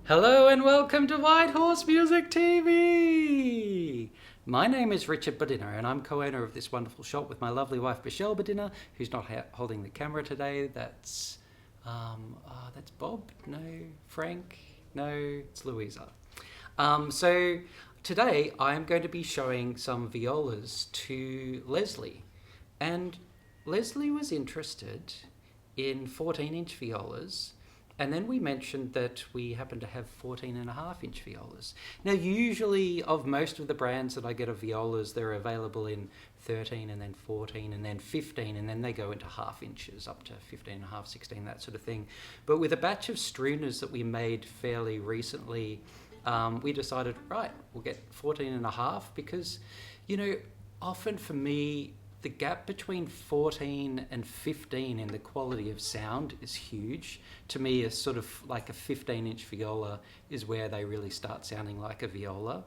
Hello and welcome to White Horse Music TV! My name is Richard Badinner and I'm co-owner of this wonderful shop with my lovely wife Michelle Badinner, who's not holding the camera today. That's Bob? No. Frank? No, it's Louisa. So today I'm going to be showing some violas to Leslie. And Leslie was interested in 14-inch violas. And then we mentioned that we happen to have 14.5-inch violas. Now, usually of most of the brands that I get of violas, they're available in 13 and then 14 and then 15, and then they go into half inches up to 15.5, 16, that sort of thing. But with a batch of strunas that we made fairly recently, we decided, right, we'll get 14.5 because, often for me, the gap between 14 and 15 in the quality of sound is huge. To me, a sort of like a 15-inch viola is where they really start sounding like a viola.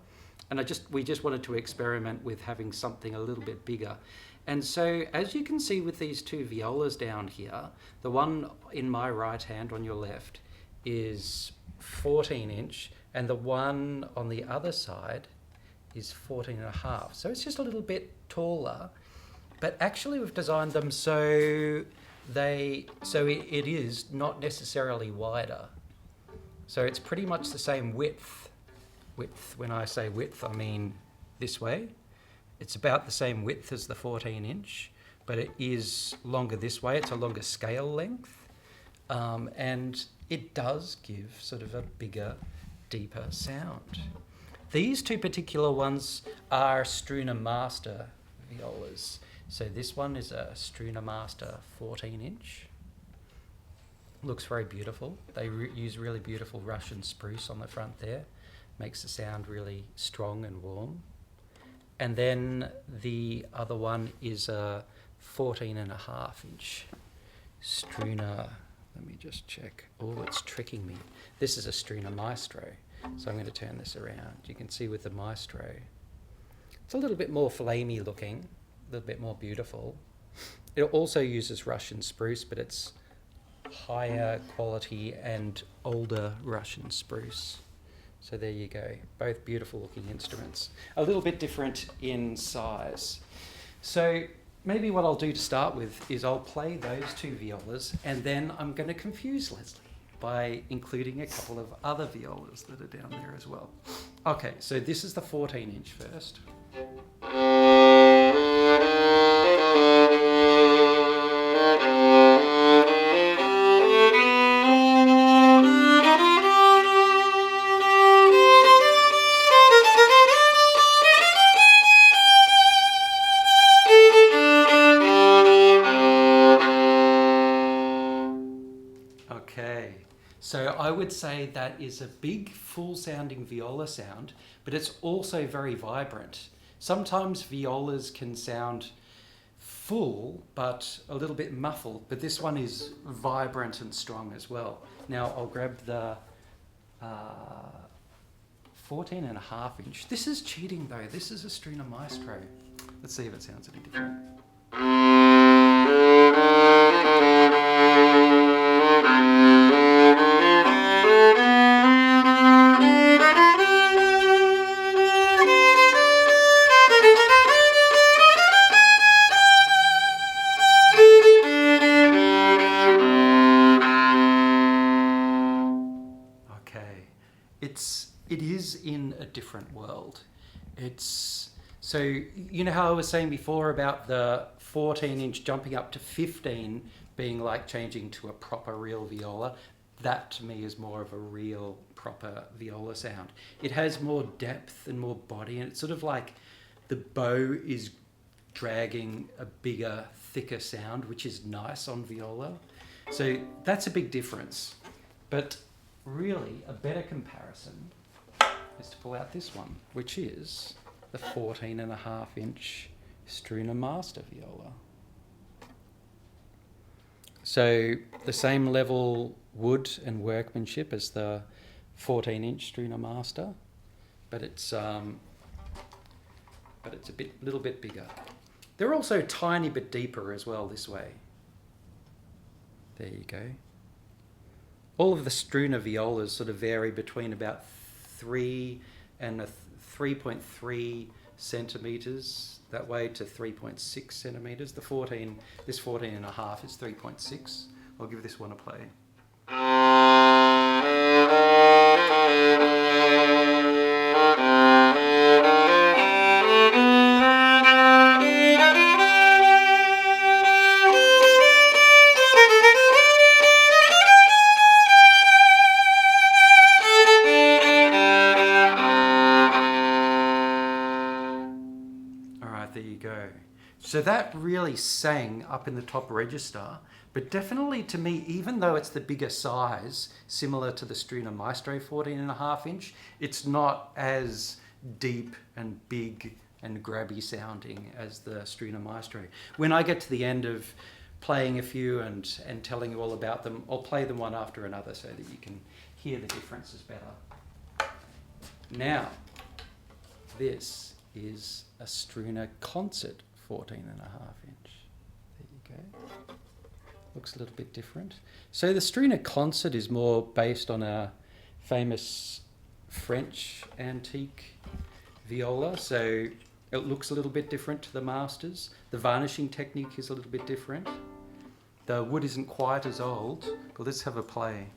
And we just wanted to experiment with having something a little bit bigger. And so, as you can see with these two violas down here, the one in my right hand on your left is 14-inch, and the one on the other side is 14.5. So it's just a little bit taller. But actually we've designed them so it is not necessarily wider. So it's pretty much the same width. When I say width, I mean this way. It's about the same width as the 14-inch, but it is longer this way. It's a longer scale length. And it does give sort of a bigger, deeper sound. These two particular ones are Struna Master violas. So this one is a Struna Master 14-inch. Looks very beautiful. They use really beautiful Russian spruce on the front there. Makes the sound really strong and warm. And then the other one is a 14.5-inch Struna. Let me just check. Oh, it's tricking me. This is a Struna Maestro. So I'm going to turn this around. You can see with the Maestro, it's a little bit more flamey looking. A little bit more beautiful. It also uses Russian spruce, but it's higher quality and older Russian spruce. So there you go. Both beautiful looking instruments. A little bit different in size. So maybe what I'll do to start with is I'll play those two violas and then I'm going to confuse Leslie by including a couple of other violas that are down there as well. Okay, so this is the 14-inch first. Okay, so I would say that is a big, full-sounding viola sound, but it's also very vibrant. Sometimes violas can sound full, but a little bit muffled, but this one is vibrant and strong as well. Now I'll grab the 14.5-inch. This is cheating though. This is a Struna Maestro. Let's see if it sounds any different. It is in a different world. So you know how I was saying before about the 14-inch jumping up to 15 being like changing to a proper real viola? That to me is more of a real proper viola sound. It has more depth and more body, and it's sort of like the bow is dragging a bigger, thicker sound, which is nice on viola. So that's a big difference. But really, a better comparison is to pull out this one, which is the 14.5-inch Struna Master viola. So the same level wood and workmanship as the 14-inch Struna Master, but it's a little bit bigger. They're also a tiny bit deeper as well this way. There you go. all of the struna violas sort of vary between about 3 and 3.3 centimeters that way to 3.6 centimeters. This 14 and a half is 3.6. I'll give this one a play. There you go. So that really sang up in the top register, but definitely to me, even though it's the bigger size, similar to the Struna Maestro 14.5 inch, it's not as deep and big and grabby sounding as the Struna Maestro. When I get to the end of playing a few and telling you all about them, I'll play them one after another so that you can hear the differences better. Now, this is a Struna Concert 14.5 inch. There you go. Looks a little bit different. So the Struna Concert is more based on a famous French antique viola. So it looks a little bit different to the Masters. The varnishing technique is a little bit different. The wood isn't quite as old, but let's have a play.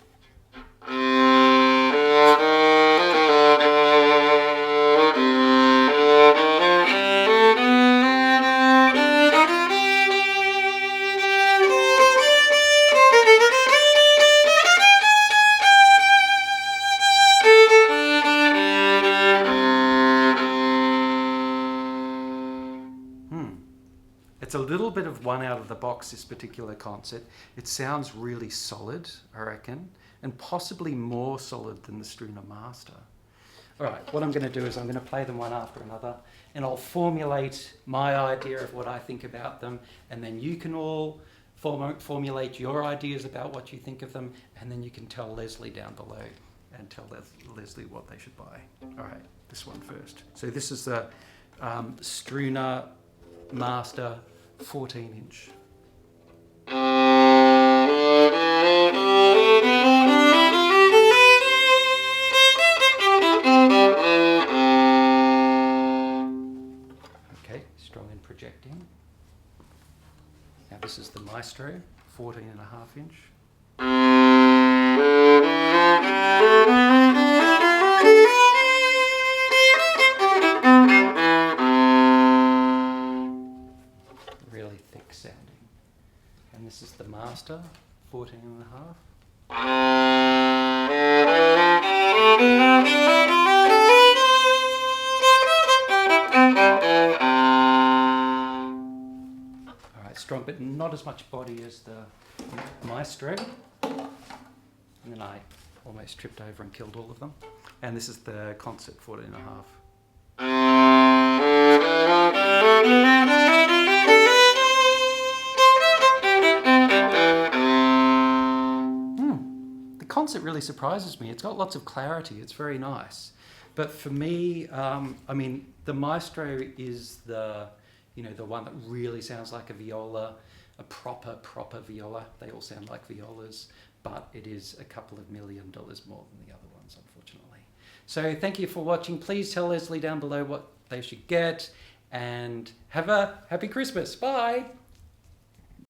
It's a little bit of one out of the box, this particular concert. It sounds really solid, I reckon, and possibly more solid than the Struna Master. All right, what I'm going to do is I'm going to play them one after another, and I'll formulate my idea of what I think about them, and then you can all formulate your ideas about what you think of them, and then you can tell Leslie down below and tell Leslie what they should buy. All right, this one first. So this is the Struna Master 14 inch. Okay, strong and projecting. Now this is the Maestro 14.5 inch. Really thick sounding. And this is the Master 14.5. Alright, strong, but not as much body as the Maestro. And then I almost tripped over and killed all of them. And this is the Concert 14.5. Concert really surprises me. It's got lots of clarity. It's very nice. But for me, I mean, the Maestro is the one that really sounds like a viola, a proper viola. They all sound like violas, but it is a couple of $1 million more than the other ones, unfortunately. So thank you for watching. Please tell Leslie down below what they should get, and have a happy Christmas. Bye.